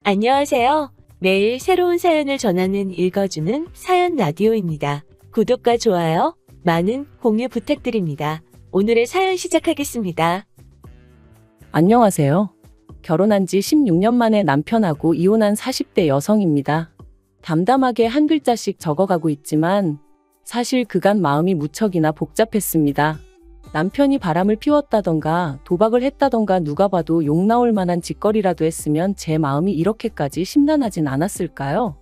안녕하세요. 매일 새로운 사연을 전하는 읽어주는 사연 라디오입니다. 구독과 좋아요, 많은 공유 부탁드립니다. 오늘의 사연 시작하겠습니다. 안녕하세요. 결혼한 지 16년 만에 남편하고 이혼한 40대 여성입니다. 담담하게 한 글자씩 적어가고 있지만 사실 그간 마음이 무척이나 복잡했습니다. 남편이 바람을 피웠다던가 도박을 했다던가 누가 봐도 욕 나올 만한 짓거리라도 했으면 제 마음이 이렇게까지 심란하진 않았을까요?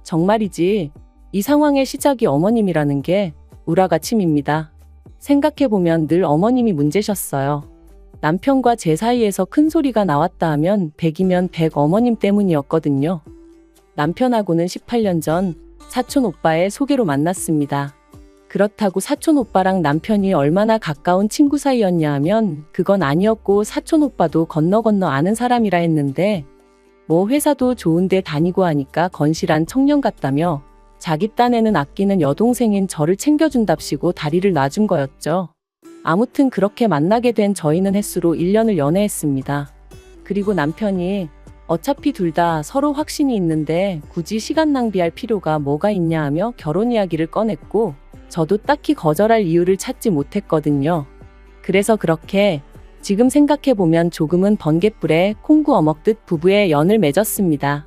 정말이지 이 상황의 시작이 어머님이라는 게 우라가침입니다. 생각해보면 늘 어머님이 문제셨어요. 남편과 제 사이에서 큰 소리가 나왔다 하면 100이면 100 어머님 때문이었거든요. 남편하고는 18년 전 사촌 오빠의 소개로 만났습니다. 그렇다고 사촌 오빠랑 남편이 얼마나 가까운 친구 사이였냐 하면 그건 아니었고 사촌 오빠도 건너 아는 사람이라 했는데 뭐 회사도 좋은데 다니고 하니까 건실한 청년 같다며 자기 딴에는 아끼는 여동생인 저를 챙겨준답시고 다리를 놔준 거였죠. 아무튼 그렇게 만나게 된 저희는 햇수로 1년을 연애했습니다. 그리고 남편이 어차피 둘 다 서로 확신이 있는데 굳이 시간 낭비할 필요가 뭐가 있냐 하며 결혼 이야기를 꺼냈고 저도 딱히 거절할 이유를 찾지 못했거든요. 그래서 그렇게 지금 생각해보면 조금은 번갯불에 콩 구워 먹듯 부부의 연을 맺었습니다.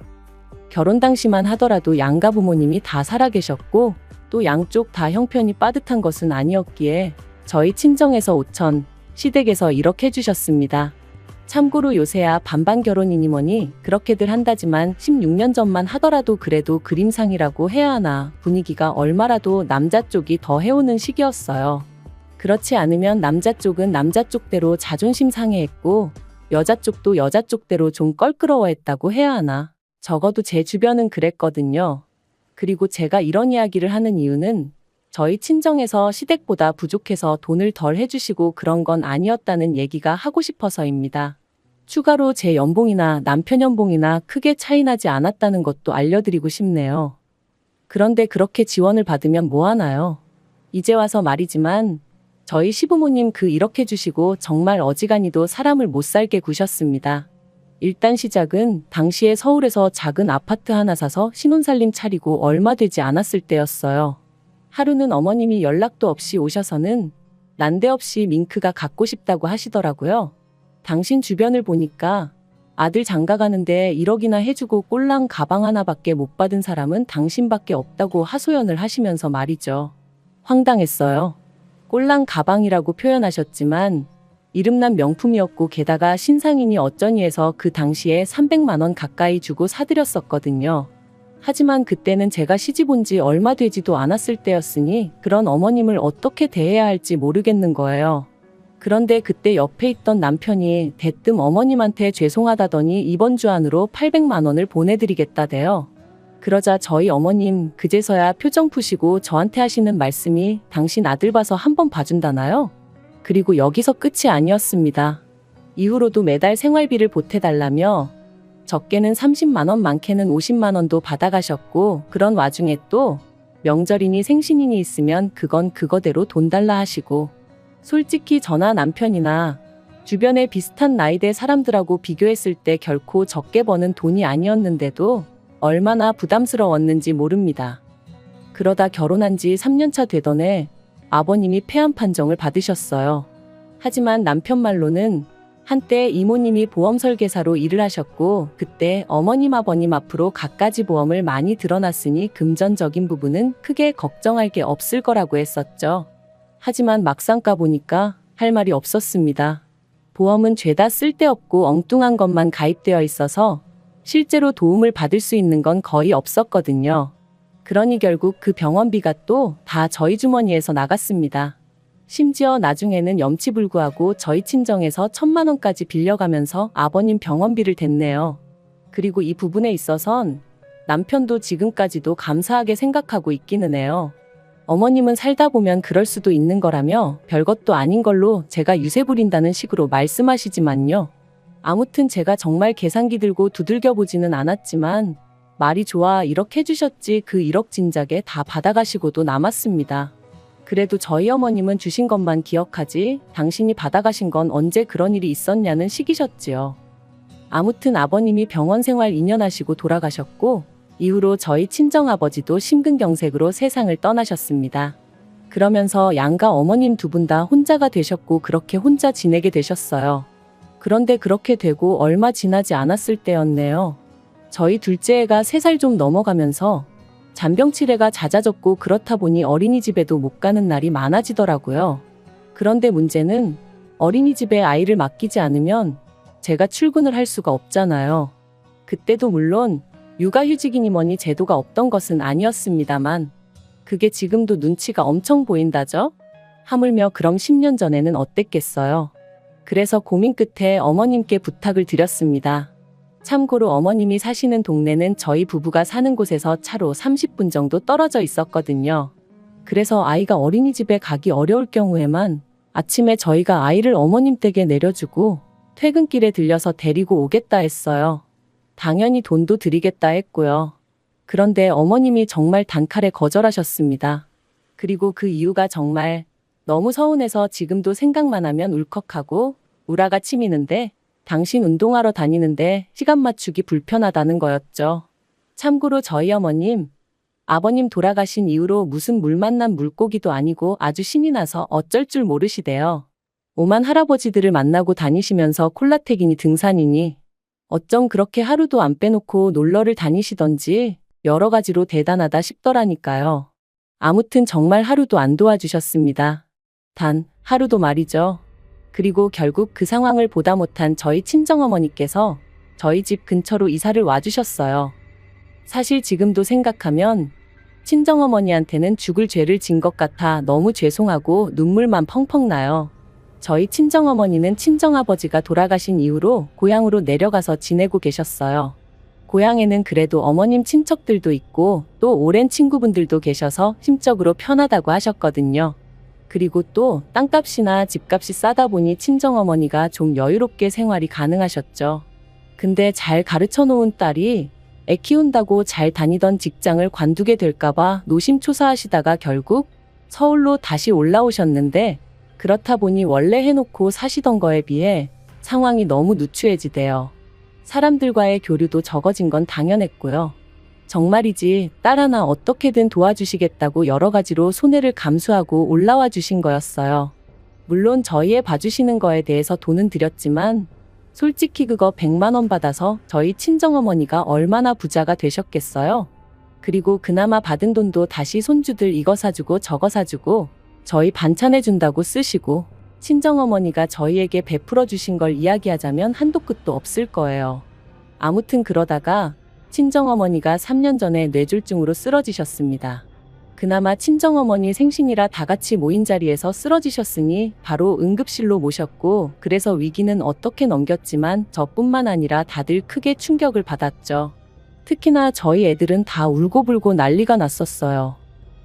결혼 당시만 하더라도 양가 부모님이 다 살아계셨고 또 양쪽 다 형편이 빠듯한 것은 아니었기에 저희 친정에서 5천, 시댁에서 1억 해주셨습니다. 참고로 요새야 반반 결혼이니 뭐니 그렇게들 한다지만 16년 전만 하더라도 그래도 그림상이라고 해야 하나 분위기가 얼마라도 남자 쪽이 더 해오는 시기였어요. 그렇지 않으면 남자 쪽은 남자 쪽대로 자존심 상해했고 여자 쪽도 여자 쪽대로 좀 껄끄러워했다고 해야 하나. 적어도 제 주변은 그랬거든요. 그리고 제가 이런 이야기를 하는 이유는 저희 친정에서 시댁보다 부족해서 돈을 덜 해주시고 그런 건 아니었다는 얘기가 하고 싶어서입니다. 추가로 제 연봉이나 남편 연봉이나 크게 차이나지 않았다는 것도 알려드리고 싶네요. 그런데 그렇게 지원을 받으면 뭐 하나요? 이제 와서 말이지만 저희 시부모님 그 1억 해주시고 정말 어지간히도 사람을 못 살게 구셨습니다. 일단 시작은 당시에 서울에서 작은 아파트 하나 사서 신혼살림 차리고 얼마 되지 않았을 때였어요. 하루는 어머님이 연락도 없이 오셔서는 난데없이 밍크가 갖고 싶다고 하시더라고요. 당신 주변을 보니까 아들 장가 가는데 1억이나 해주고 꼴랑 가방 하나밖에 못 받은 사람은 당신밖에 없다고 하소연을 하시면서 말이죠. 황당했어요. 꼴랑 가방이라고 표현하셨지만 이름난 명품이었고 게다가 신상이니 어쩌니 해서 그 당시에 300만 원 가까이 주고 사드렸었거든요. 하지만 그때는 제가 시집 온 지 얼마 되지도 않았을 때였으니 그런 어머님을 어떻게 대해야 할지 모르겠는 거예요. 그런데 그때 옆에 있던 남편이 대뜸 어머님한테 죄송하다더니 이번 주 안으로 800만 원을 보내드리겠다대요. 그러자 저희 어머님 그제서야 표정 푸시고 저한테 하시는 말씀이 당신 아들 봐서 한번 봐준다나요? 그리고 여기서 끝이 아니었습니다. 이후로도 매달 생활비를 보태달라며 적게는 30만 원, 많게는 50만 원도 받아가셨고 그런 와중에 또 명절이니 생신이니 있으면 그건 그거대로 돈 달라 하시고 솔직히 저나 남편이나 주변에 비슷한 나이대 사람들하고 비교했을 때 결코 적게 버는 돈이 아니었는데도 얼마나 부담스러웠는지 모릅니다. 그러다 결혼한 지 3년차 되던 해 아버님이 폐암 판정을 받으셨어요. 하지만 남편 말로는 한때 이모님이 보험 설계사로 일을 하셨고 그때 어머님 아버님 앞으로 갖가지 보험을 많이 들어놨으니 금전적인 부분은 크게 걱정할 게 없을 거라고 했었죠. 하지만 막상 까보니까 할 말이 없었습니다. 보험은 죄다 쓸데없고 엉뚱한 것만 가입되어 있어서 실제로 도움을 받을 수 있는 건 거의 없었거든요. 그러니 결국 그 병원비가 또 다 저희 주머니에서 나갔습니다. 심지어 나중에는 염치불구하고 저희 친정에서 1,000만 원까지 빌려가면서 아버님 병원비를 댔네요. 그리고 이 부분에 있어선 남편도 지금까지도 감사하게 생각하고 있기는 해요. 어머님은 살다 보면 그럴 수도 있는 거라며 별것도 아닌 걸로 제가 유세 부린다는 식으로 말씀하시지만요. 아무튼 제가 정말 계산기 들고 두들겨 보지는 않았지만 말이 좋아 1억 해주셨지 그 1억 진작에 다 받아가시고도 남았습니다. 그래도 저희 어머님은 주신 것만 기억하지 당신이 받아가신 건 언제 그런 일이 있었냐는 식이셨지요. 아무튼 아버님이 병원 생활 2년 하시고 돌아가셨고, 이후로 저희 친정아버지도 심근경색으로 세상을 떠나셨습니다. 그러면서 양가 어머님 두 분 다 혼자가 되셨고 그렇게 혼자 지내게 되셨어요. 그런데 그렇게 되고 얼마 지나지 않았을 때였네요. 저희 둘째 애가 3살 좀 넘어가면서 잔병치레가 잦아졌고 그렇다 보니 어린이집에도 못 가는 날이 많아지더라고요. 그런데 문제는 어린이집에 아이를 맡기지 않으면 제가 출근을 할 수가 없잖아요. 그때도 물론 육아휴직이니 뭐니 제도가 없던 것은 아니었습니다만 그게 지금도 눈치가 엄청 보인다죠? 하물며 그럼 10년 전에는 어땠겠어요? 그래서 고민 끝에 어머님께 부탁을 드렸습니다. 참고로 어머님이 사시는 동네는 저희 부부가 사는 곳에서 차로 30분 정도 떨어져 있었거든요. 그래서 아이가 어린이집에 가기 어려울 경우에만 아침에 저희가 아이를 어머님 댁에 내려주고 퇴근길에 들려서 데리고 오겠다 했어요. 당연히 돈도 드리겠다 했고요. 그런데 어머님이 정말 단칼에 거절하셨습니다. 그리고 그 이유가 정말 너무 서운해서 지금도 생각만 하면 울컥하고 우라가 치미는데 당신 운동하러 다니는데 시간 맞추기 불편하다는 거였죠. 참고로 저희 어머님, 아버님 돌아가신 이후로 무슨 물 만난 물고기도 아니고 아주 신이 나서 어쩔 줄 모르시대요. 오만 할아버지들을 만나고 다니시면서 콜라텍이니 등산이니 어쩜 그렇게 하루도 안 빼놓고 놀러를 다니시던지 여러 가지로 대단하다 싶더라니까요. 아무튼 정말 하루도 안 도와주셨습니다. 단 하루도 말이죠. 그리고 결국 그 상황을 보다 못한 저희 친정어머니께서 저희 집 근처로 이사를 와주셨어요. 사실 지금도 생각하면 친정어머니한테는 죽을 죄를 진 것 같아 너무 죄송하고 눈물만 펑펑 나요. 저희 친정어머니는 친정아버지가 돌아가신 이후로 고향으로 내려가서 지내고 계셨어요. 고향에는 그래도 어머님 친척들도 있고 또 오랜 친구분들도 계셔서 심적으로 편하다고 하셨거든요. 그리고 또 땅값이나 집값이 싸다 보니 친정어머니가 좀 여유롭게 생활이 가능하셨죠. 근데 잘 가르쳐 놓은 딸이 애 키운다고 잘 다니던 직장을 관두게 될까봐 노심초사하시다가 결국 서울로 다시 올라오셨는데 그렇다 보니 원래 해놓고 사시던 거에 비해 상황이 너무 누추해지대요. 사람들과의 교류도 적어진 건 당연했고요. 정말이지 딸 하나 어떻게든 도와주시겠다고 여러 가지로 손해를 감수하고 올라와 주신 거였어요. 물론 저희 애 봐주시는 거에 대해서 돈은 드렸지만 솔직히 그거 100만 원 받아서 저희 친정어머니가 얼마나 부자가 되셨겠어요? 그리고 그나마 받은 돈도 다시 손주들 이거 사주고 저거 사주고 저희 반찬해준다고 쓰시고 친정어머니가 저희에게 베풀어 주신 걸 이야기하자면 한도 끝도 없을 거예요. 아무튼 그러다가 친정어머니가 3년 전에 뇌졸중으로 쓰러지셨습니다. 그나마 친정어머니 생신이라 다 같이 모인 자리에서 쓰러지셨으니 바로 응급실로 모셨고 그래서 위기는 어떻게 넘겼지만 저뿐만 아니라 다들 크게 충격을 받았죠. 특히나 저희 애들은 다 울고불고 난리가 났었어요.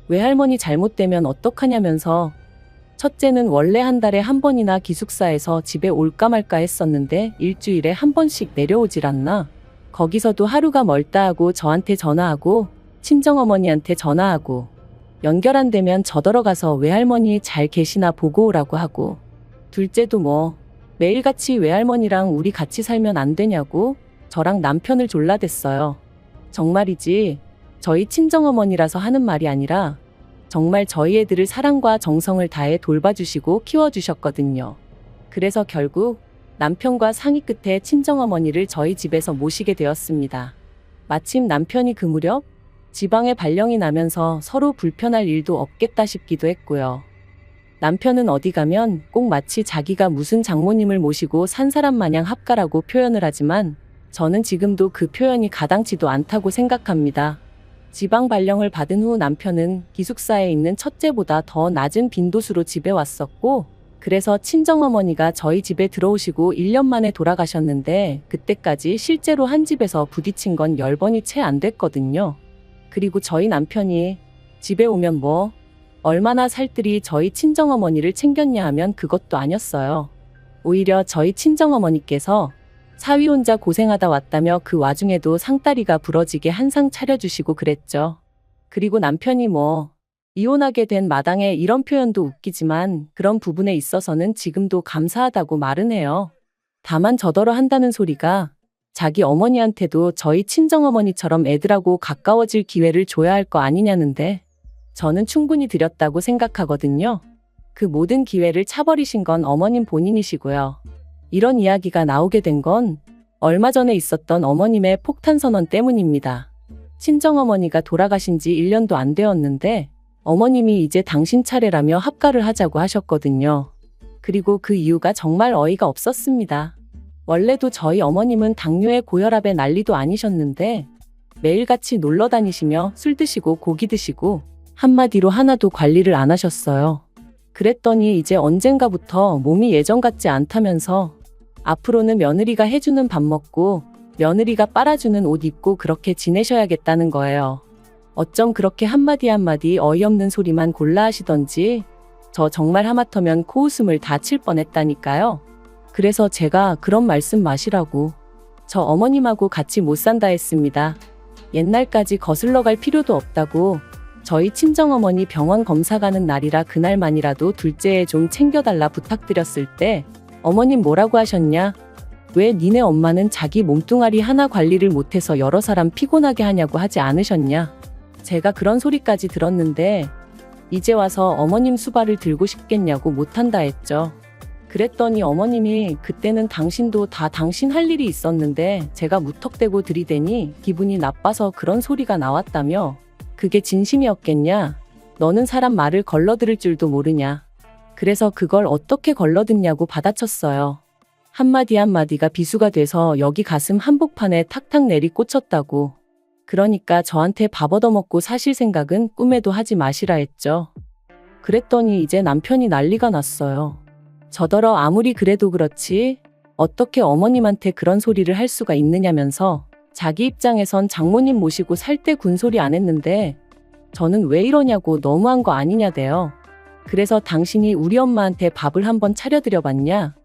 외할머니 잘못되면 어떡하냐면서 첫째는 원래 한 달에 한 번이나 기숙사에서 집에 올까 말까 했었는데 일주일에 한 번씩 내려오질 않나? 거기서도 하루가 멀다 하고 저한테 전화하고 친정어머니한테 전화하고 연결 안 되면 저더러 가서 외할머니 잘 계시나 보고 오라고 하고 둘째도 뭐 매일같이 외할머니랑 우리 같이 살면 안 되냐고 저랑 남편을 졸라댔어요. 정말이지 저희 친정어머니라서 하는 말이 아니라 정말 저희 애들을 사랑과 정성을 다해 돌봐주시고 키워주셨거든요. 그래서 결국 남편과 상의 끝에 친정어머니를 저희 집에서 모시게 되었습니다. 마침 남편이 그 무렵 지방에 발령이 나면서 서로 불편할 일도 없겠다 싶기도 했고요. 남편은 어디 가면 꼭 마치 자기가 무슨 장모님을 모시고 산 사람 마냥 합가라고 표현을 하지만 저는 지금도 그 표현이 가당치도 않다고 생각합니다. 지방 발령을 받은 후 남편은 기숙사에 있는 첫째보다 더 낮은 빈도수로 집에 왔었고 그래서 친정어머니가 저희 집에 들어오시고 1년 만에 돌아가셨는데 그때까지 실제로 한 집에서 부딪힌 건 10번이 채 안 됐거든요. 그리고 저희 남편이 집에 오면 뭐 얼마나 살뜰히 저희 친정어머니를 챙겼냐 하면 그것도 아니었어요. 오히려 저희 친정어머니께서 사위 혼자 고생하다 왔다며 그 와중에도 상다리가 부러지게 한상 차려주시고 그랬죠. 그리고 남편이 뭐 이혼하게 된 마당에 이런 표현도 웃기지만 그런 부분에 있어서는 지금도 감사하다고 말은 해요. 다만 저더러 한다는 소리가 자기 어머니한테도 저희 친정어머니처럼 애들하고 가까워질 기회를 줘야 할 거 아니냐는데 저는 충분히 드렸다고 생각하거든요. 그 모든 기회를 차버리신 건 어머님 본인이시고요. 이런 이야기가 나오게 된 건 얼마 전에 있었던 어머님의 폭탄 선언 때문입니다. 친정어머니가 돌아가신 지 1년도 안 되었는데 어머님이 이제 당신 차례라며 합가를 하자고 하셨거든요. 그리고 그 이유가 정말 어이가 없었습니다. 원래도 저희 어머님은 당뇨에 고혈압에 난리도 아니셨는데 매일같이 놀러 다니시며 술 드시고 고기 드시고 한마디로 하나도 관리를 안 하셨어요. 그랬더니 이제 언젠가부터 몸이 예전 같지 않다면서 앞으로는 며느리가 해주는 밥 먹고 며느리가 빨아주는 옷 입고 그렇게 지내셔야겠다는 거예요. 어쩜 그렇게 한마디 한마디 어이없는 소리만 골라 하시던지 저 정말 하마터면 코웃음을 다 칠 뻔했다니까요. 그래서 제가 그런 말씀 마시라고 저 어머님하고 같이 못 산다 했습니다. 옛날까지 거슬러 갈 필요도 없다고 저희 친정어머니 병원 검사 가는 날이라 그날만이라도 둘째에 좀 챙겨달라 부탁드렸을 때 어머님 뭐라고 하셨냐? 왜 니네 엄마는 자기 몸뚱아리 하나 관리를 못해서 여러 사람 피곤하게 하냐고 하지 않으셨냐? 제가 그런 소리까지 들었는데 이제 와서 어머님 수발을 들고 싶겠냐고 못한다 했죠. 그랬더니 어머님이 그때는 당신도 다 당신 할 일이 있었는데 제가 무턱대고 들이대니 기분이 나빠서 그런 소리가 나왔다며 그게 진심이었겠냐? 너는 사람 말을 걸러들을 줄도 모르냐? 그래서 그걸 어떻게 걸러듣냐고 받아쳤어요. 한마디 한마디가 비수가 돼서 여기 가슴 한복판에 탁탁 내리 꽂혔다고. 그러니까 저한테 밥 얻어먹고 사실 생각은 꿈에도 하지 마시라 했죠. 그랬더니 이제 남편이 난리가 났어요. 저더러 아무리 그래도 그렇지 어떻게 어머님한테 그런 소리를 할 수가 있느냐면서 자기 입장에선 장모님 모시고 살 때 군소리 안 했는데 저는 왜 이러냐고 너무한 거 아니냐대요. 그래서 당신이 우리 엄마한테 밥을 한번 차려드려 봤냐?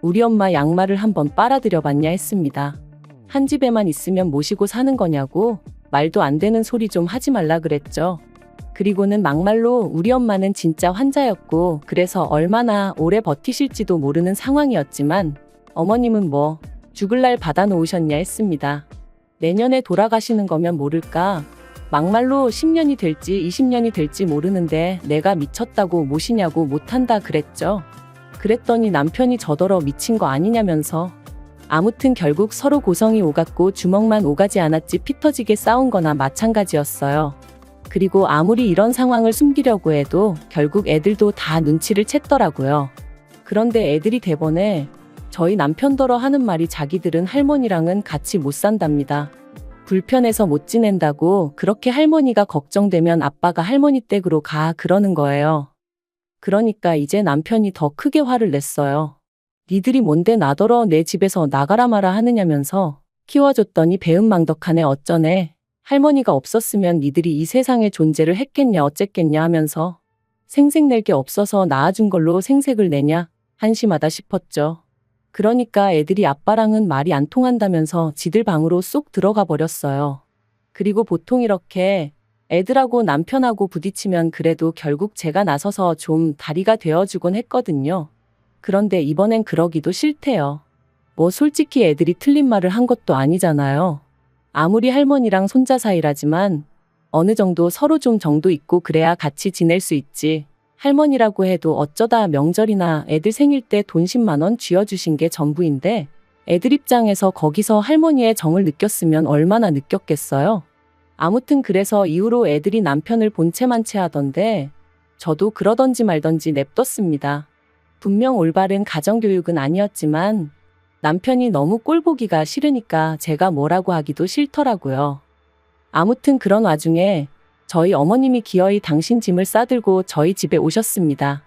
우리 엄마 양말을 한번 빨아드려 봤냐 했습니다. 한 집에만 있으면 모시고 사는 거냐고 말도 안 되는 소리 좀 하지 말라 그랬죠. 그리고는 막말로 우리 엄마는 진짜 환자였고 그래서 얼마나 오래 버티실지도 모르는 상황이었지만 어머님은 뭐 죽을 날 받아놓으셨냐 했습니다. 내년에 돌아가시는 거면 모를까? 막말로 10년이 될지 20년이 될지 모르는데 내가 미쳤다고 모시냐고 못한다 그랬죠. 그랬더니 남편이 저더러 미친 거 아니냐면서 아무튼 결국 서로 고성이 오갔고 주먹만 오가지 않았지 피 터지게 싸운 거나 마찬가지였어요. 그리고 아무리 이런 상황을 숨기려고 해도 결국 애들도 다 눈치를 챘더라고요. 그런데 애들이 대번에 저희 남편더러 하는 말이 자기들은 할머니랑은 같이 못 산답니다. 불편해서 못 지낸다고 그렇게 할머니가 걱정되면 아빠가 할머니 댁으로 가 그러는 거예요. 그러니까 이제 남편이 더 크게 화를 냈어요. 니들이 뭔데 나더러 내 집에서 나가라 마라 하느냐면서 키워줬더니 배은망덕하네 어쩌네. 할머니가 없었으면 니들이 이 세상에 존재를 했겠냐 어쨌겠냐 하면서 생색 낼 게 없어서 낳아준 걸로 생색을 내냐 한심하다 싶었죠. 그러니까 애들이 아빠랑은 말이 안 통한다면서 지들 방으로 쏙 들어가 버렸어요. 그리고 보통 이렇게 애들하고 남편하고 부딪히면 그래도 결국 제가 나서서 좀 다리가 되어주곤 했거든요. 그런데 이번엔 그러기도 싫대요. 뭐 솔직히 애들이 틀린 말을 한 것도 아니잖아요. 아무리 할머니랑 손자 사이라지만 어느 정도 서로 좀 정도 있고 그래야 같이 지낼 수 있지. 할머니라고 해도 어쩌다 명절이나 애들 생일 때 돈 10만 원 쥐어주신 게 전부인데 애들 입장에서 거기서 할머니의 정을 느꼈으면 얼마나 느꼈겠어요. 아무튼 그래서 이후로 애들이 남편을 본체만체 하던데 저도 그러던지 말던지 냅뒀습니다. 분명 올바른 가정교육은 아니었지만 남편이 너무 꼴보기가 싫으니까 제가 뭐라고 하기도 싫더라고요. 아무튼 그런 와중에 저희 어머님이 기어이 당신 짐을 싸들고 저희 집에 오셨습니다.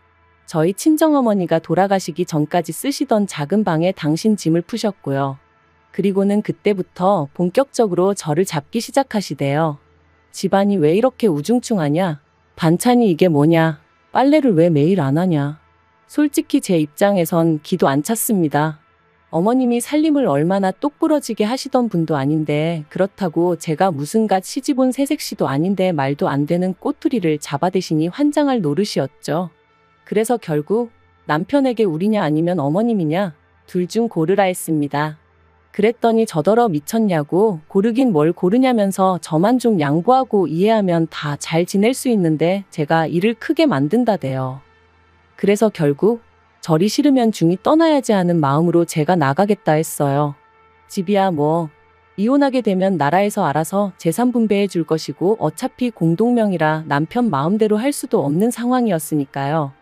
저희 친정어머니가 돌아가시기 전까지 쓰시던 작은 방에 당신 짐을 푸셨고요. 그리고는 그때부터 본격적으로 저를 잡기 시작하시대요. 집안이 왜 이렇게 우중충하냐? 반찬이 이게 뭐냐? 빨래를 왜 매일 안 하냐? 솔직히 제 입장에선 기도 안 찼습니다. 어머님이 살림을 얼마나 똑부러지게 하시던 분도 아닌데 그렇다고 제가 무슨갓 시집 온 새색시도 아닌데 말도 안 되는 꼬투리를 잡아대시니 환장할 노릇이었죠. 그래서 결국 남편에게 우리냐 아니면 어머님이냐 둘 중 고르라 했습니다. 그랬더니 저더러 미쳤냐고 고르긴 뭘 고르냐면서 저만 좀 양보하고 이해하면 다 잘 지낼 수 있는데 제가 일을 크게 만든다대요. 그래서 결국 절이 싫으면 중이 떠나야지 하는 마음으로 제가 나가겠다 했어요. 집이야 뭐 이혼하게 되면 나라에서 알아서 재산 분배해 줄 것이고 어차피 공동명의라 남편 마음대로 할 수도 없는 상황이었으니까요.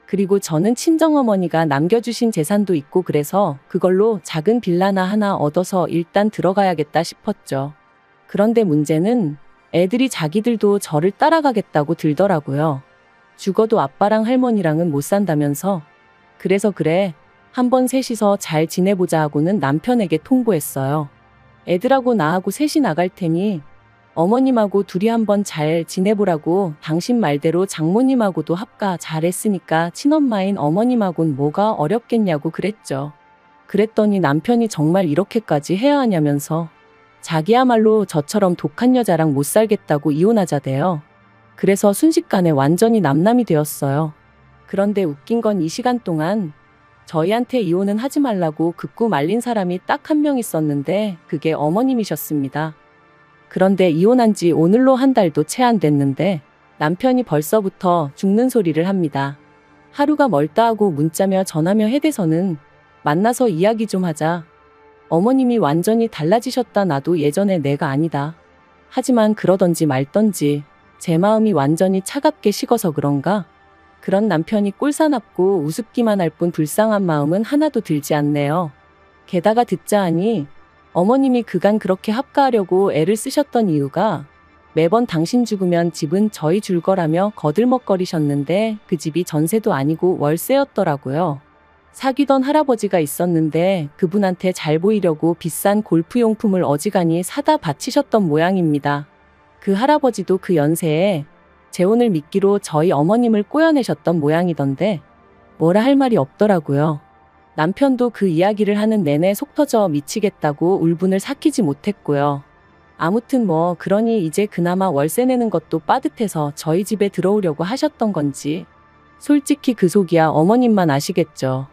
그리고 저는 친정어머니가 남겨주신 재산도 있고 그래서 그걸로 작은 빌라나 하나 얻어서 일단 들어가야겠다 싶었죠. 그런데 문제는 애들이 자기들도 저를 따라가겠다고 들더라고요. 죽어도 아빠랑 할머니랑은 못 산다면서. 그래서 그래, 한번 셋이서 잘 지내보자 하고는 남편에게 통보했어요. 애들하고 나하고 셋이 나갈 테니 어머님하고 둘이 한번 잘 지내보라고 당신 말대로 장모님하고도 합가 잘했으니까 친엄마인 어머님하고는 뭐가 어렵겠냐고 그랬죠. 그랬더니 남편이 정말 이렇게까지 해야 하냐면서 자기야말로 저처럼 독한 여자랑 못 살겠다고 이혼하자대요. 그래서 순식간에 완전히 남남이 되었어요. 그런데 웃긴 건 이 시간 동안 저희한테 이혼은 하지 말라고 극구 말린 사람이 딱 한 명 있었는데 그게 어머님이셨습니다. 그런데 이혼한 지 오늘로 한 달도 채 안 됐는데 남편이 벌써부터 죽는 소리를 합니다. 하루가 멀다 하고 문자며 전화며 해대서는 만나서 이야기 좀 하자. 어머님이 완전히 달라지셨다 나도 예전에 내가 아니다. 하지만 그러던지 말던지 제 마음이 완전히 차갑게 식어서 그런가? 그런 남편이 꼴사납고 우습기만 할 뿐 불쌍한 마음은 하나도 들지 않네요. 게다가 듣자 하니 어머님이 그간 그렇게 합가하려고 애를 쓰셨던 이유가 매번 당신 죽으면 집은 저희 줄 거라며 거들먹거리셨는데 그 집이 전세도 아니고 월세였더라고요. 사귀던 할아버지가 있었는데 그분한테 잘 보이려고 비싼 골프용품을 어지간히 사다 바치셨던 모양입니다. 그 할아버지도 그 연세에 재혼을 미끼로 저희 어머님을 꼬여내셨던 모양이던데 뭐라 할 말이 없더라고요. 남편도 그 이야기를 하는 내내 속 터져 미치겠다고 울분을 삭히지 못했고요. 아무튼 뭐 그러니 이제 그나마 월세 내는 것도 빠듯해서 저희 집에 들어오려고 하셨던 건지 솔직히 그 속이야 어머님만 아시겠죠.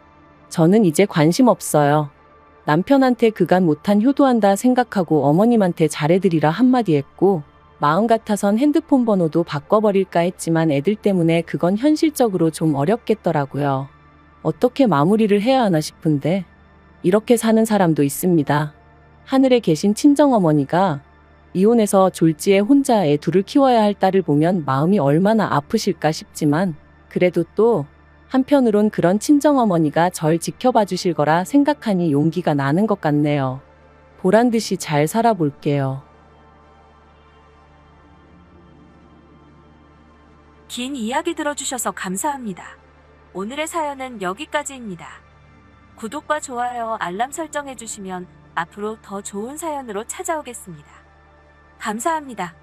저는 이제 관심 없어요. 남편한테 그간 못한 효도한다 생각하고 어머님한테 잘해드리라 한마디 했고 마음 같아선 핸드폰 번호도 바꿔버릴까 했지만 애들 때문에 그건 현실적으로 좀 어렵겠더라고요. 어떻게 마무리를 해야 하나 싶은데 이렇게 사는 사람도 있습니다. 하늘에 계신 친정어머니가 이혼해서 졸지에 혼자 애 둘을 키워야 할 딸을 보면 마음이 얼마나 아프실까 싶지만 그래도 또 한편으론 그런 친정어머니가 절 지켜봐 주실 거라 생각하니 용기가 나는 것 같네요. 보란듯이 잘 살아볼게요. 긴 이야기 들어주셔서 감사합니다. 오늘의 사연은 여기까지입니다. 구독과 좋아요, 알람 설정해주시면 앞으로 더 좋은 사연으로 찾아오겠습니다. 감사합니다.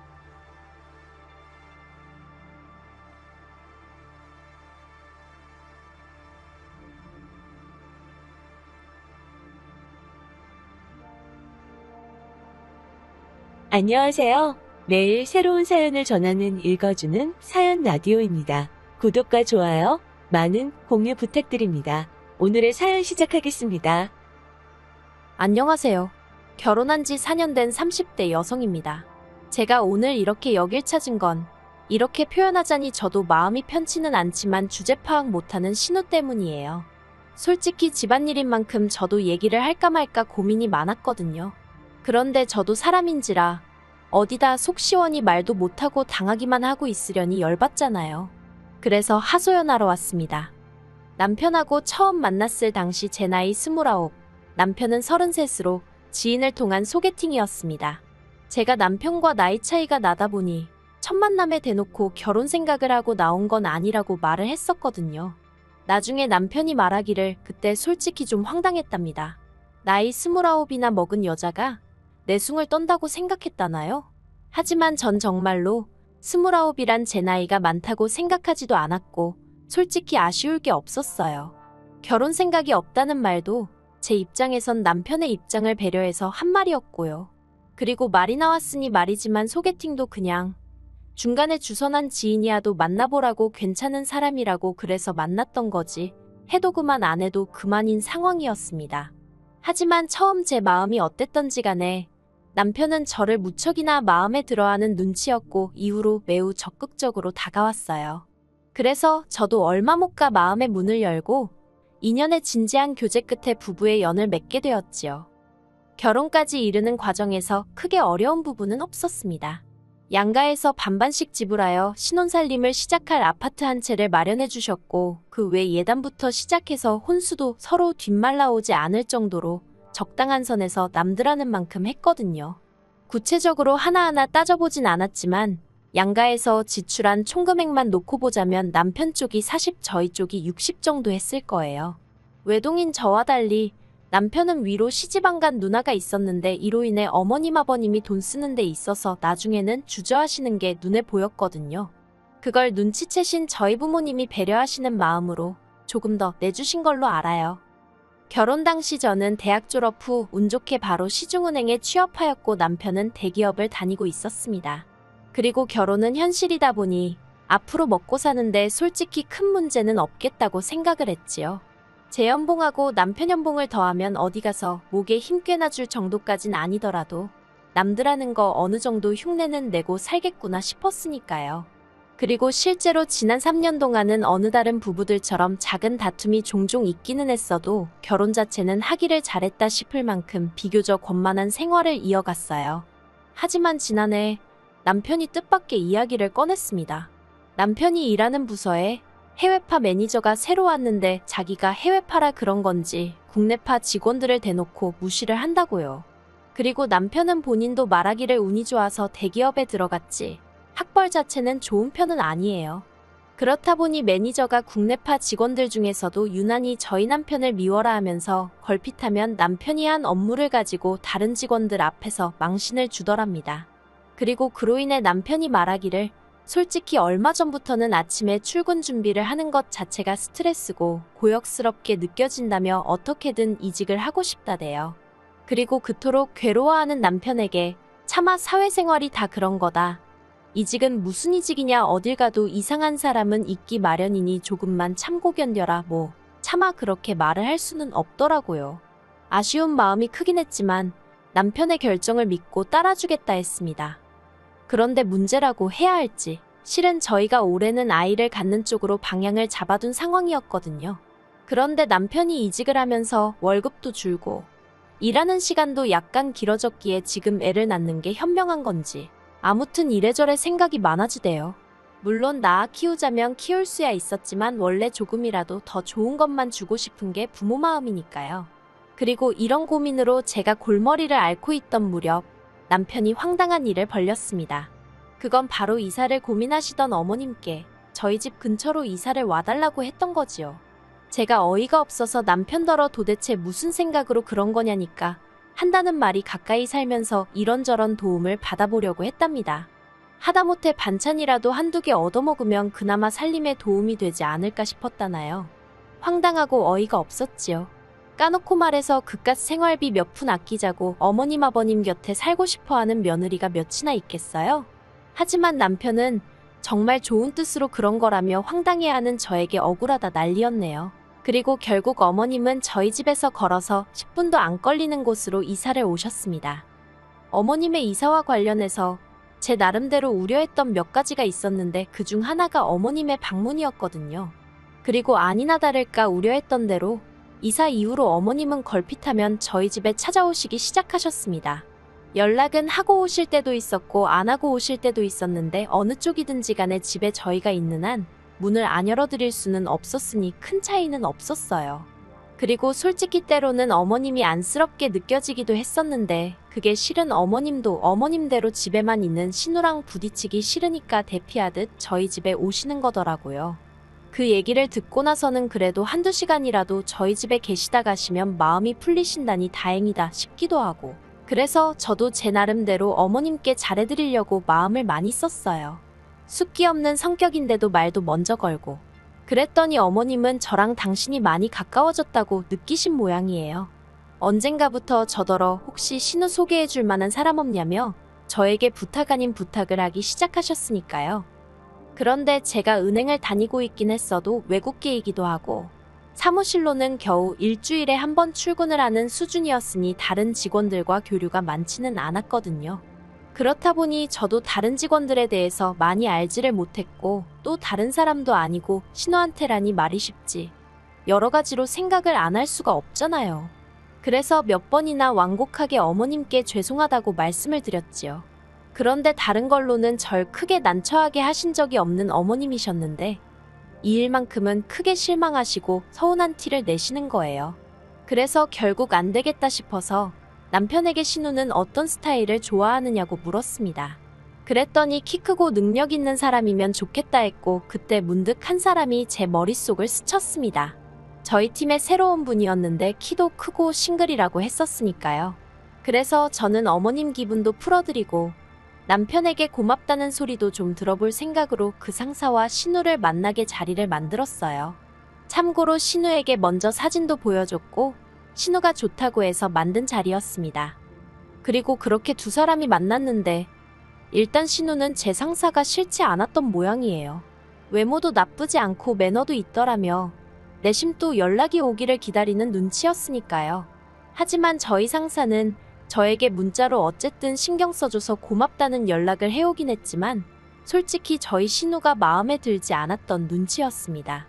안녕하세요. 매일 새로운 사연을 전하는 읽어주는 사연 라디오입니다. 구독과 좋아요, 많은 공유 부탁드립니다. 오늘의 사연 시작하겠습니다. 안녕하세요. 결혼한 지 4년 된 30대 여성입니다. 제가 오늘 이렇게 여길 찾은 건 이렇게 표현하자니 저도 마음이 편치는 않지만 주제 파악 못하는 신우 때문이에요. 솔직히 집안일인 만큼 저도 얘기를 할까 말까 고민이 많았거든요. 그런데 저도 사람인지라 어디다 속 시원히 말도 못하고 당하기만 하고 있으려니 열받잖아요. 그래서 하소연하러 왔습니다. 남편하고 처음 만났을 당시 제 나이 29, 남편은 33으로 지인을 통한 소개팅이었습니다. 제가 남편과 나이 차이가 나다 보니 첫 만남에 대놓고 결혼 생각을 하고 나온 건 아니라고 말을 했었거든요. 나중에 남편이 말하기를 그때 솔직히 좀 황당했답니다. 나이 29이나 먹은 여자가 내숭을 떤다고 생각했다나요? 하지만 전 정말로 29이란 제 나이가 많다고 생각하지도 않았고 솔직히 아쉬울 게 없었어요. 결혼 생각이 없다는 말도 제 입장에선 남편의 입장을 배려해서 한 말이었고요. 그리고 말이 나왔으니 말이지만 소개팅도 그냥 중간에 주선한 지인이야도 만나보라고 괜찮은 사람이라고 그래서 만났던 거지 해도 그만 안 해도 그만인 상황이었습니다. 하지만 처음 제 마음이 어땠던지 간에 남편은 저를 무척이나 마음에 들어하는 눈치였고 이후로 매우 적극적으로 다가왔어요. 그래서 저도 얼마 못 가 마음의 문을 열고 2년의 진지한 교제 끝에 부부의 연을 맺게 되었지요. 결혼까지 이르는 과정에서 크게 어려운 부분은 없었습니다. 양가에서 반반씩 지불하여 신혼살림을 시작할 아파트 한 채를 마련해 주셨고 그 외 예단부터 시작해서 혼수도 서로 뒷말라오지 않을 정도로 적당한 선에서 남들하는 만큼 했거든요. 구체적으로 하나하나 따져보진 않았지만 양가에서 지출한 총금액만 놓고 보자면 남편 쪽이 40, 저희 쪽이 60 정도 했을 거예요. 외동인 저와 달리 남편은 위로 시집안 누나가 있었는데 이로 인해 어머님 아버님이 돈 쓰는 데 있어서 나중에는 주저하시는 게 눈에 보였거든요. 그걸 눈치채신 저희 부모님이 배려하시는 마음으로 조금 더 내주신 걸로 알아요. 결혼 당시 저는 대학 졸업 후 운 좋게 바로 시중은행에 취업하였고 남편은 대기업을 다니고 있었습니다. 그리고 결혼은 현실이다 보니 앞으로 먹고 사는데 솔직히 큰 문제는 없겠다고 생각을 했지요. 제 연봉하고 남편 연봉을 더하면 어디 가서 목에 힘 꽤나 줄 정도까진 아니더라도 남들 하는 거 어느 정도 흉내는 내고 살겠구나 싶었으니까요. 그리고 실제로 지난 3년 동안은 어느 다른 부부들처럼 작은 다툼이 종종 있기는 했어도 결혼 자체는 하기를 잘했다 싶을 만큼 비교적 원만한 생활을 이어갔어요. 하지만 지난해 남편이 뜻밖의 이야기를 꺼냈습니다. 남편이 일하는 부서에 해외파 매니저가 새로 왔는데 자기가 해외파라 그런 건지 국내파 직원들을 대놓고 무시를 한다고요. 그리고 남편은 본인도 말하기를 운이 좋아서 대기업에 들어갔지 학벌 자체는 좋은 편은 아니에요. 그렇다 보니 매니저가 국내파 직원들 중에서도 유난히 저희 남편을 미워라 하면서 걸핏하면 남편이 한 업무를 가지고 다른 직원들 앞에서 망신을 주더랍니다. 그리고 그로 인해 남편이 말하기를 솔직히 얼마 전부터는 아침에 출근 준비를 하는 것 자체가 스트레스고 고역스럽게 느껴진다며 어떻게든 이직을 하고 싶다대요. 그리고 그토록 괴로워하는 남편에게 차마 사회생활이 다 그런 거다. 이직은 무슨 이직이냐 어딜 가도 이상한 사람은 있기 마련이니 조금만 참고 견뎌라 뭐 차마 그렇게 말을 할 수는 없더라고요. 아쉬운 마음이 크긴 했지만 남편의 결정을 믿고 따라주겠다 했습니다. 그런데 문제라고 해야 할지 실은 저희가 올해는 아이를 갖는 쪽으로 방향을 잡아둔 상황이었거든요. 그런데 남편이 이직을 하면서 월급도 줄고 일하는 시간도 약간 길어졌기에 지금 애를 낳는 게 현명한 건지 아무튼 이래저래 생각이 많아지대요. 물론 낳아 키우자면 키울 수야 있었지만 원래 조금이라도 더 좋은 것만 주고 싶은 게 부모 마음이니까요. 그리고 이런 고민으로 제가 골머리를 앓고 있던 무렵 남편이 황당한 일을 벌였습니다. 그건 바로 이사를 고민하시던 어머님께 저희 집 근처로 이사를 와달라고 했던 거지요. 제가 어이가 없어서 남편더러 도대체 무슨 생각으로 그런 거냐니까 한다는 말이 가까이 살면서 이런저런 도움을 받아보려고 했답니다. 하다못해 반찬이라도 한두 개 얻어먹으면 그나마 살림에 도움이 되지 않을까 싶었다나요. 황당하고 어이가 없었지요. 까놓고 말해서 그깟 생활비 몇 푼 아끼자고 어머님 아버님 곁에 살고 싶어하는 며느리가 몇이나 있겠어요? 하지만 남편은 정말 좋은 뜻으로 그런 거라며 황당해하는 저에게 억울하다 난리였네요. 그리고 결국 어머님은 저희 집에서 걸어서 10분도 안 걸리는 곳으로 이사를 오셨습니다. 어머님의 이사와 관련해서 제 나름대로 우려했던 몇 가지가 있었는데 그중 하나가 어머님의 방문이었거든요. 그리고 아니나 다를까 우려했던 대로 이사 이후로 어머님은 걸핏하면 저희 집에 찾아오시기 시작하셨습니다. 연락은 하고 오실 때도 있었고 안 하고 오실 때도 있었는데 어느 쪽이든지 간에 집에 저희가 있는 한 문을 안 열어드릴 수는 없었으니 큰 차이는 없었어요. 그리고 솔직히 때로는 어머님이 안쓰럽게 느껴지기도 했었는데 그게 실은 어머님도 어머님대로 집에만 있는 신우랑 부딪히기 싫으니까 대피하듯 저희 집에 오시는 거더라고요. 그 얘기를 듣고 나서는 그래도 한두 시간이라도 저희 집에 계시다 가시면 마음이 풀리신다니 다행이다 싶기도 하고 그래서 저도 제 나름대로 어머님께 잘해드리려고 마음을 많이 썼어요. 숫기 없는 성격인데도 말도 먼저 걸고 그랬더니 어머님은 저랑 당신이 많이 가까워졌다고 느끼신 모양이에요. 언젠가부터 저더러 혹시 신우 소개해줄 만한 사람 없냐며 저에게 부탁 아닌 부탁을 하기 시작하셨으니까요. 그런데 제가 은행을 다니고 있긴 했어도 외국계이기도 하고 사무실로는 겨우 일주일에 한 번 출근을 하는 수준이었으니 다른 직원들과 교류가 많지는 않았거든요. 그렇다 보니 저도 다른 직원들에 대해서 많이 알지를 못했고 또 다른 사람도 아니고 신우한테라니 말이 쉽지. 여러 가지로 생각을 안 할 수가 없잖아요. 그래서 몇 번이나 완곡하게 어머님께 죄송하다고 말씀을 드렸지요. 그런데 다른 걸로는 절 크게 난처하게 하신 적이 없는 어머님이셨는데 이 일만큼은 크게 실망하시고 서운한 티를 내시는 거예요. 그래서 결국 안 되겠다 싶어서 남편에게 신우는 어떤 스타일을 좋아하느냐고 물었습니다. 그랬더니 키 크고 능력 있는 사람이면 좋겠다 했고 그때 문득 한 사람이 제 머릿속을 스쳤습니다. 저희 팀의 새로운 분이었는데 키도 크고 싱글이라고 했었으니까요. 그래서 저는 어머님 기분도 풀어드리고 남편에게 고맙다는 소리도 좀 들어볼 생각으로 그 상사와 신우를 만나게 자리를 만들었어요. 참고로 신우에게 먼저 사진도 보여줬고 신우가 좋다고 해서 만든 자리였습니다. 그리고 그렇게 두 사람이 만났는데 일단 신우는 제 상사가 싫지 않았던 모양이에요. 외모도 나쁘지 않고 매너도 있더라며 내심 또 연락이 오기를 기다리는 눈치였으니까요. 하지만 저희 상사는 저에게 문자로 어쨌든 신경 써줘서 고맙다는 연락을 해오긴 했지만 솔직히 저희 신우가 마음에 들지 않았던 눈치였습니다.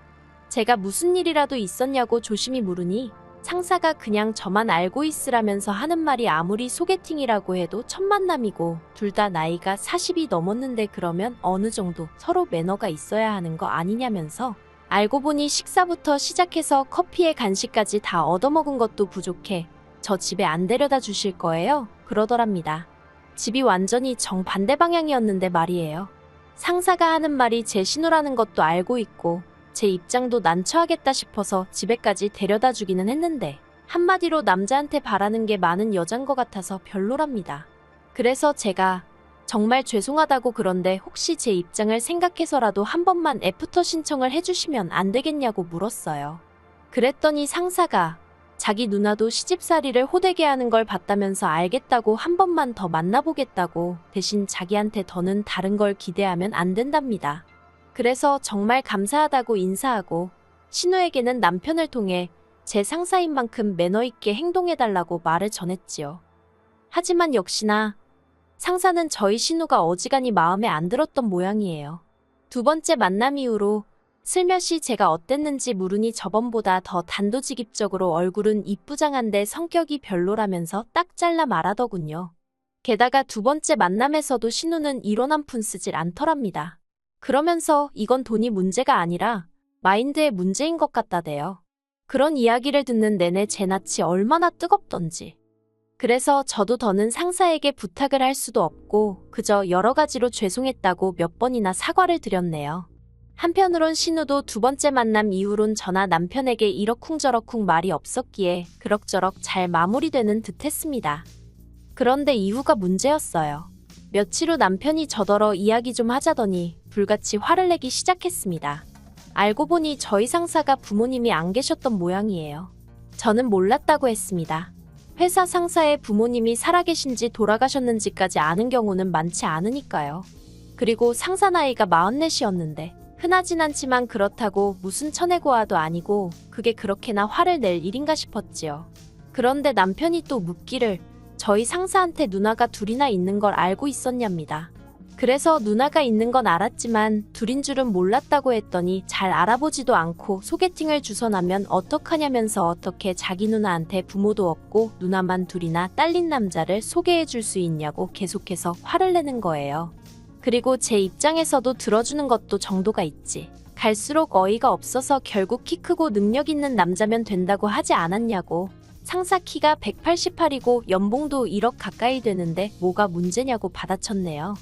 제가 무슨 일이라도 있었냐고 조심히 물으니 상사가 그냥 저만 알고 있으라면서 하는 말이 아무리 소개팅이라고 해도 첫 만남이고 둘 다 나이가 40이 넘었는데 그러면 어느 정도 서로 매너가 있어야 하는 거 아니냐면서 알고 보니 식사부터 시작해서 커피에 간식까지 다 얻어먹은 것도 부족해 저 집에 안 데려다 주실 거예요? 그러더랍니다. 집이 완전히 정반대 방향이었는데 말이에요. 상사가 하는 말이 제 신우라는 것도 알고 있고 제 입장도 난처하겠다 싶어서 집에까지 데려다 주기는 했는데 한마디로 남자한테 바라는 게 많은 여잔 것 같아서 별로랍니다. 그래서 제가 정말 죄송하다고 그런데 혹시 제 입장을 생각해서라도 한 번만 애프터 신청을 해주시면 안 되겠냐고 물었어요. 그랬더니 상사가 자기 누나도 시집살이를 호되게 하는 걸 봤다면서 알겠다고 한 번만 더 만나보겠다고 대신 자기한테 더는 다른 걸 기대하면 안 된답니다. 그래서 정말 감사하다고 인사하고 신우에게는 남편을 통해 제 상사인 만큼 매너 있게 행동해달라고 말을 전했지요. 하지만 역시나 상사는 저희 신우가 어지간히 마음에 안 들었던 모양이에요. 두 번째 만남 이후로 슬며시 제가 어땠는지 물으니 저번보다 더 단도직입적으로 얼굴은 이쁘장한데 성격이 별로라면서 딱 잘라 말하더군요. 게다가 두 번째 만남에서도 신우는 이론 한 푼 쓰질 않더랍니다. 그러면서 이건 돈이 문제가 아니라 마인드의 문제인 것 같다대요. 그런 이야기를 듣는 내내 제 낯이 얼마나 뜨겁던지. 그래서 저도 더는 상사에게 부탁을 할 수도 없고 그저 여러 가지로 죄송했다고 몇 번이나 사과를 드렸네요. 한편으론 신우도 두 번째 만남 이후론 저나 남편에게 이러쿵저러쿵 말이 없었기에 그럭저럭 잘 마무리되는 듯 했습니다. 그런데 이후가 문제였어요. 며칠 후 남편이 저더러 이야기 좀 하자더니 불같이 화를 내기 시작했습니다. 알고 보니 저희 상사가 부모님이 안 계셨던 모양이에요. 저는 몰랐다고 했습니다. 회사 상사의 부모님이 살아계신지 돌아가셨는지까지 아는 경우는 많지 않으니까요. 그리고 상사 나이가 44이었는데 흔하진 않지만 그렇다고 무슨 천혜고아도 아니고 그게 그렇게나 화를 낼 일인가 싶었지요. 그런데 남편이 또 묻기를 저희 상사한테 누나가 둘이나 있는 걸 알고 있었냐입니다. 그래서 누나가 있는 건 알았지만 둘인 줄은 몰랐다고 했더니 잘 알아보지도 않고 소개팅을 주선하면 어떡하냐면서 어떻게 자기 누나한테 부모도 없고 누나만 둘이나 딸린 남자를 소개해 줄 수 있냐고 계속해서 화를 내는 거예요. 그리고 제 입장에서도 들어주는 것도 정도가 있지. 갈수록 어이가 없어서 결국 키 크고 능력 있는 남자면 된다고 하지 않았냐고. 상사 키가 188이고 연봉도 1억 가까이 되는데 뭐가 문제냐고 받아쳤네요.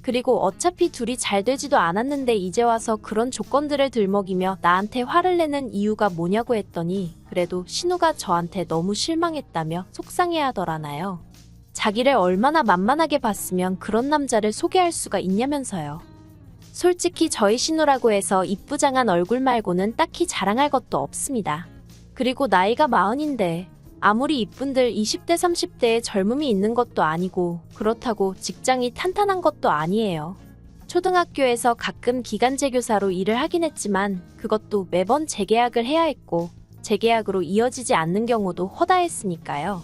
그리고 어차피 둘이 잘 되지도 않았는데 이제 와서 그런 조건들을 들먹이며 나한테 화를 내는 이유가 뭐냐고 했더니 그래도 신우가 저한테 너무 실망했다며 속상해하더라나요. 자기를 얼마나 만만하게 봤으면 그런 남자를 소개할 수가 있냐면서요. 솔직히 저희 신우라고 해서 이쁘장한 얼굴 말고는 딱히 자랑할 것도 없습니다. 그리고 나이가 40인데 아무리 이쁜들 20대 30대에 젊음이 있는 것도 아니고 그렇다고 직장이 탄탄한 것도 아니에요. 초등학교에서 가끔 기간제 교사로 일을 하긴 했지만 그것도 매번 재계약을 해야 했고 재계약으로 이어지지 않는 경우도 허다했으니까요.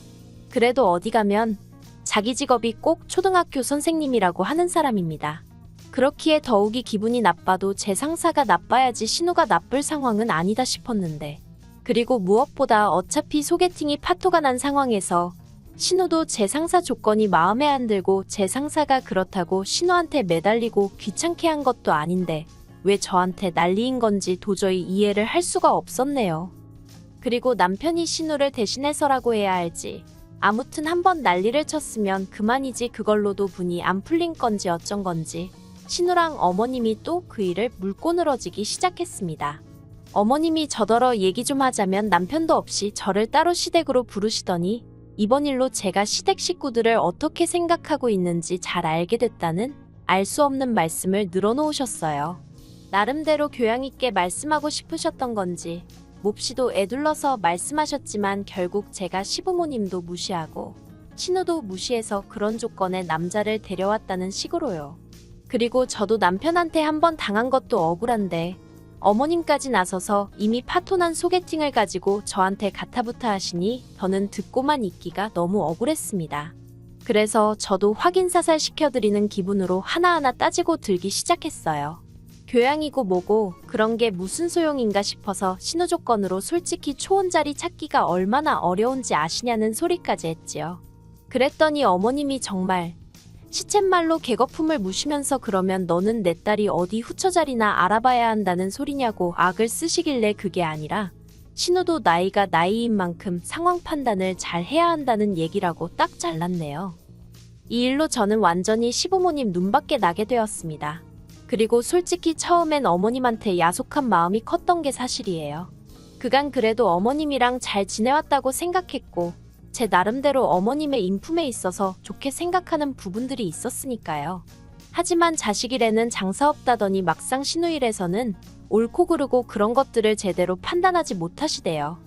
그래도 어디 가면 자기 직업이 꼭 초등학교 선생님이라고 하는 사람입니다. 그렇기에 더욱이 기분이 나빠도 제 상사가 나빠야지 신우가 나쁠 상황은 아니다 싶었는데, 그리고 무엇보다 어차피 소개팅이 파토가 난 상황에서 신우도 제 상사 조건이 마음에 안 들고 제 상사가 그렇다고 신우한테 매달리고 귀찮게 한 것도 아닌데 왜 저한테 난리인 건지 도저히 이해를 할 수가 없었네요. 그리고 남편이 신우를 대신해서라고 해야 할지, 아무튼 한번 난리를 쳤으면 그만이지 그걸로도 분이 안 풀린 건지 어쩐 건지 신우랑 어머님이 또 그 일을 물고 늘어지기 시작했습니다. 어머님이 저더러 얘기 좀 하자면 남편도 없이 저를 따로 시댁으로 부르시더니 이번 일로 제가 시댁 식구들을 어떻게 생각하고 있는지 잘 알게 됐다는 알 수 없는 말씀을 늘어놓으셨어요. 나름대로 교양 있게 말씀하고 싶으셨던 건지 몹시도 애둘러서 말씀하셨지만 결국 제가 시부모님도 무시하고 신우도 무시해서 그런 조건의 남자를 데려왔다는 식으로요. 그리고 저도 남편한테 한번 당한 것도 억울한데 어머님까지 나서서 이미 파토난 소개팅을 가지고 저한테 가타부타 하시니 저는 듣고만 있기가 너무 억울했습니다. 그래서 저도 확인사살 시켜드리는 기분으로 하나하나 따지고 들기 시작했어요. 교양이고 뭐고 그런 게 무슨 소용인가 싶어서 신우 조건으로 솔직히 초혼자리 찾기가 얼마나 어려운지 아시냐는 소리까지 했지요. 그랬더니 어머님이 정말 시쳇말로 개거품을 무시면서 그러면 너는 내 딸이 어디 후처자리나 알아봐야 한다는 소리냐고 악을 쓰시길래 그게 아니라 신우도 나이가 나이인 만큼 상황 판단을 잘 해야 한다는 얘기라고 딱 잘랐네요. 이 일로 저는 완전히 시부모님 눈밖에 나게 되었습니다. 그리고 솔직히 처음엔 어머님한테 야속한 마음이 컸던 게 사실이에요. 그간 그래도 어머님이랑 잘 지내왔다고 생각했고 제 나름대로 어머님의 인품에 있어서 좋게 생각하는 부분들이 있었으니까요. 하지만 자식일에는 장사 없다더니 막상 신우일에서는 옳고 그르고 그런 것들을 제대로 판단하지 못하시대요.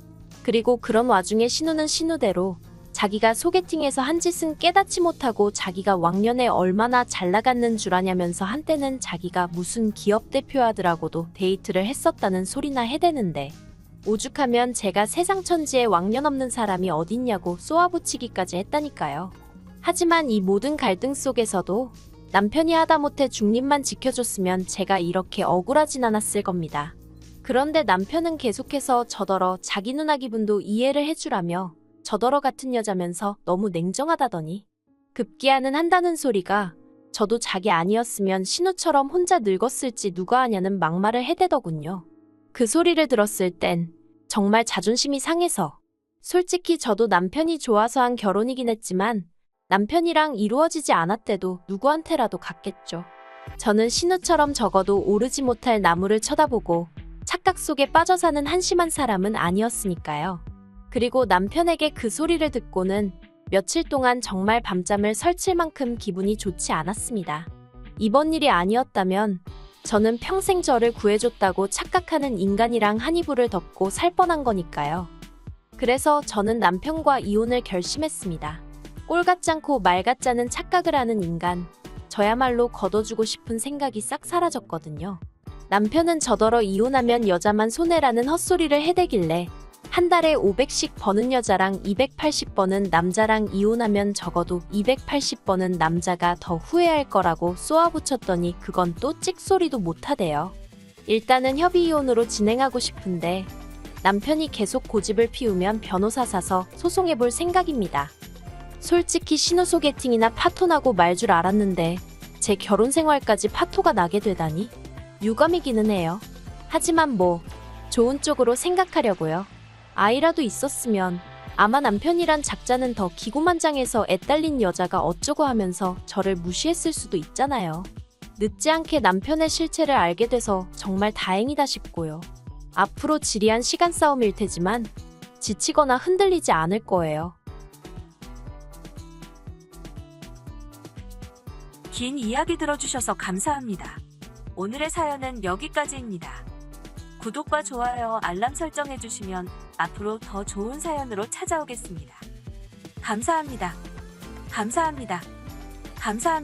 그리고 그런 와중에 신우는 신우대로 자기가 소개팅에서 한 짓은 깨닫지 못하고 자기가 왕년에 얼마나 잘 나갔는 줄 아냐면서 한때는 자기가 무슨 기업 대표하더라고도 데이트를 했었다는 소리나 해대는데 오죽하면 제가 세상 천지에 왕년 없는 사람이 어딨냐고 쏘아붙이기까지 했다니까요. 하지만 이 모든 갈등 속에서도 남편이 하다못해 중립만 지켜줬으면 제가 이렇게 억울하진 않았을 겁니다. 그런데 남편은 계속해서 저더러 자기 누나 기분도 이해를 해주라며 저더러 같은 여자면서 너무 냉정하다더니 급기야는 한다는 소리가 저도 자기 아니었으면 신우처럼 혼자 늙었을지 누가 아냐는 막말을 해대더군요. 그 소리를 들었을 땐 정말 자존심이 상해서 솔직히 저도 남편이 좋아서 한 결혼이긴 했지만 남편이랑 이루어지지 않았대도 누구한테라도 갔겠죠. 저는 신우처럼 적어도 오르지 못할 나무를 쳐다보고 착각 속에 빠져 사는 한심한 사람은 아니었으니까요. 그리고 남편에게 그 소리를 듣고는 며칠 동안 정말 밤잠을 설칠 만큼 기분이 좋지 않았습니다. 이번 일이 아니었다면 저는 평생 저를 구해줬다고 착각하는 인간이랑 한 이불을 덮고 살 뻔한 거니까요. 그래서 저는 남편과 이혼을 결심했습니다. 꼴 같지 않고 말 같지 않은 착각을 하는 인간, 저야말로 걷어주고 싶은 생각이 싹 사라졌거든요. 남편은 저더러 이혼하면 여자만 손해라는 헛소리를 해대길래 한 달에 500씩 버는 여자랑 280 버는 남자랑 이혼하면 적어도 280 버는 남자가 더 후회할 거라고 쏘아붙였더니 그건 또 찍소리도 못하대요. 일단은 협의 이혼으로 진행하고 싶은데 남편이 계속 고집을 피우면 변호사 사서 소송해볼 생각입니다. 솔직히 신우 소개팅이나 파토나고 말 줄 알았는데 제 결혼 생활까지 파토가 나게 되다니 유감이기는 해요. 하지만 뭐 좋은 쪽으로 생각하려고요. 아이라도 있었으면 아마 남편이란 작자는 더 기고만장해서 애딸린 여자가 어쩌고 하면서 저를 무시했을 수도 있잖아요. 늦지 않게 남편의 실체를 알게 돼서 정말 다행이다 싶고요. 앞으로 지리한 시간 싸움일 테지만 지치거나 흔들리지 않을 거예요. 긴 이야기 들어주셔서 감사합니다. 오늘의 사연은 여기까지입니다. 구독과 좋아요, 알람 설정해주시면 앞으로 더 좋은 사연으로 찾아오겠습니다. 감사합니다. 감사합니다. 감사합니다.